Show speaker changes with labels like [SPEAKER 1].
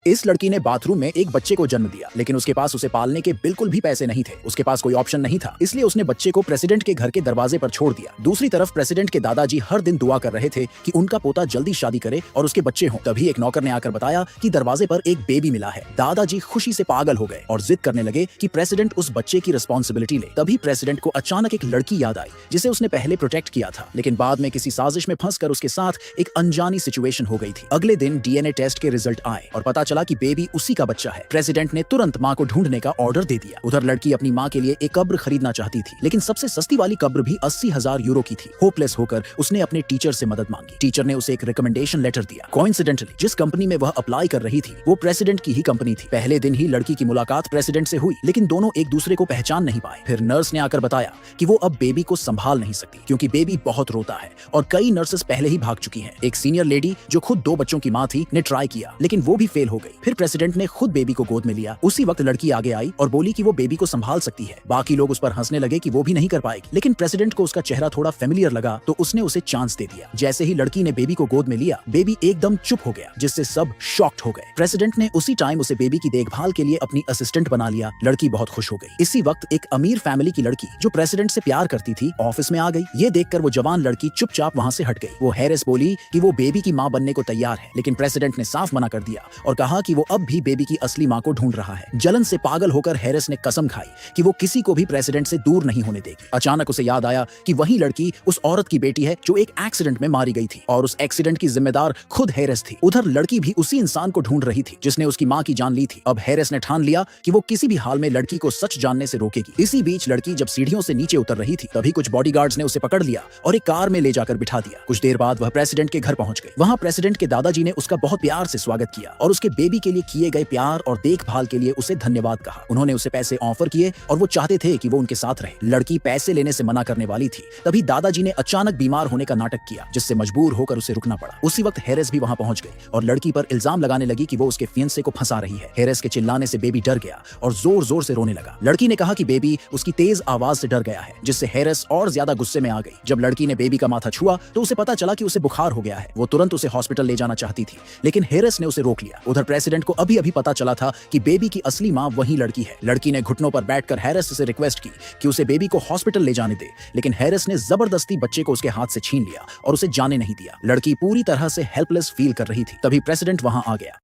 [SPEAKER 1] इस लड़की ने बाथरूम में एक बच्चे को जन्म दिया, लेकिन उसके पास उसे पालने के बिल्कुल भी पैसे नहीं थे। उसके पास कोई ऑप्शन नहीं था, इसलिए उसने बच्चे को प्रेसिडेंट के घर के दरवाजे पर छोड़ दिया। दूसरी तरफ प्रेसिडेंट के दादाजी हर दिन दुआ कर रहे थे कि उनका पोता जल्दी शादी करे और उसके बच्चे हों। तभी एक नौकर ने आकर बताया कि दरवाजे पर एक बेबी मिला है। दादाजी खुशी से पागल हो गए और जिद करने लगे कि प्रेसिडेंट उस बच्चे की रिस्पॉन्सिबिलिटी ले। तभी प्रेसिडेंट को अचानक एक लड़की याद आई जिसे उसने पहले प्रोटेक्ट किया था, लेकिन बाद में किसी साजिश में फंसकर उसके साथ एक अनजानी सिचुएशन हो गई थी। अगले दिन डीएनए टेस्ट के रिजल्ट आए और पता चला कि बेबी उसी का बच्चा है। प्रेसिडेंट ने तुरंत मां को ढूंढने का ऑर्डर दे दिया। उधर लड़की अपनी मां के लिए एक कब्र खरीदना चाहती थी, लेकिन सबसे सस्ती वाली कब्र भी 80,000 यूरो की थी। होपलेस होकर उसने अपने टीचर से मदद मांगी। टीचर ने उसे एक रिकमेंडेशन लेटर दिया। कोइंसिडेंटली जिस कंपनी में वह अप्लाई कर रही थी वो प्रेसिडेंट की ही कंपनी थी। पहले दिन ही लड़की की मुलाकात प्रेसिडेंट से हुई, लेकिन दोनों एक दूसरे को पहचान नहीं पाए। फिर नर्स ने आकर बताया कि वो अब बेबी को संभाल नहीं सकती क्योंकि बेबी बहुत रोता है और कई नर्सेस पहले ही भाग चुकी हैं। एक सीनियर लेडी जो खुद 2 बच्चों की मां थी ने ट्राई किया, लेकिन वो भी फेल हो गई। फिर प्रेसिडेंट ने खुद बेबी को गोद में लिया। उसी वक्त लड़की आगे आई और बोली कि वो बेबी को संभाल सकती है। बाकी लोग उस पर हंसने लगे कि वो भी नहीं कर पाएगी, लेकिन प्रेसिडेंट को उसका चेहरा थोड़ा फेमिलियर लगा तो उसने उसे चांस दे दिया। जैसे ही लड़की ने बेबी को गोद में लिया, बेबी एकदम चुप हो गया, जिससे सब शॉक्ड हो गए। प्रेसिडेंट ने उसी टाइम उसे बेबी की देखभाल के लिए अपनी असिस्टेंट बना लिया। लड़की बहुत खुश हो गई। इसी वक्त एक अमीर फैमिली की लड़की जो प्रेसिडेंट से प्यार करती थी ऑफिस में आ गई। ये देखकर वो जवान लड़की चुपचाप वहां से हट गई। वो हैरिस बोली कि वो बेबी की मां बनने को तैयार है, लेकिन प्रेसिडेंट ने साफ मना कर दिया और कहा कि वो अब भी बेबी की असली मां को ढूंढ रहा है। जलन से पागल होकर हैरिस ने कसम खाई कि वो किसी को भी प्रेसिडेंट से दूर नहीं होने देगी। अचानक उसे याद आया कि वही लड़की उस औरत की बेटी है जो एक एक्सीडेंट में मारी गई थी और उस एक्सीडेंट की जिम्मेदार खुद हैरिस थी। उधर लड़की भी उसी इंसान को ढूंढ रही थी जिसने उसकी मां की जान ली थी। अब हैरिस ने ठान लिया कि वो किसी भी हाल में लड़की को सच जानने से रोकेगी। इसी बीच लड़की जब सीढ़ियों से नीचे उतर रही थी, तभी कुछ बॉडीगार्ड्स ने उसे पकड़ लिया और एक कार में ले जाकर बिठा दिया। कुछ देर बाद वह प्रेसिडेंट के घर पहुंच गई। वहां प्रेसिडेंट के दादाजी ने उसका बहुत प्यार से स्वागत किया और उसके बेबी के लिए किए गए प्यार और देखभाल के लिए उसे धन्यवाद कहा। उन्होंने उसे पैसे ऑफर किए और वो चाहते थे कि वो उनके साथ रहे। लड़की पैसे लेने से मना करने वाली थी, तभी दादाजी ने अचानक बीमार होने का नाटक किया, जिससे मजबूर होकर उसे रुकना पड़ा। उसी वक्त हैरिस भी वहां पहुंच गई और लड़की पर इल्जाम लगाने लगी कि वो उसके फियांसे को फंसा रही है। हैरिस के चिल्लाने से बेबी डर गया और जोर जोर से रोने लगा। लड़की ने कहा कि बेबी उसकी तेज आवाज से डर गया है, जिससे हैरिस और ज्यादा गुस्से में आ गई। जब लड़की ने बेबी का माथा छुआ तो उसे पता चला कि उसे बुखार हो गया है। वो तुरंत उसे हॉस्पिटल ले जाना चाहती थी, लेकिन हैरिस ने उसे रोक लिया। उधर प्रेसिडेंट को अभी अभी पता चला था कि बेबी की असली मां वही लड़की है। लड़की ने घुटनों पर बैठकर हैरिस से रिक्वेस्ट की कि उसे बेबी को हॉस्पिटल ले जाने दे, लेकिन हैरिस ने जबरदस्ती बच्चे को उसके हाथ से छीन लिया और उसे जाने नहीं दिया। लड़की पूरी तरह से हेल्पलेस फील कर रही थी। तभी प्रेसिडेंट वहां आ गया।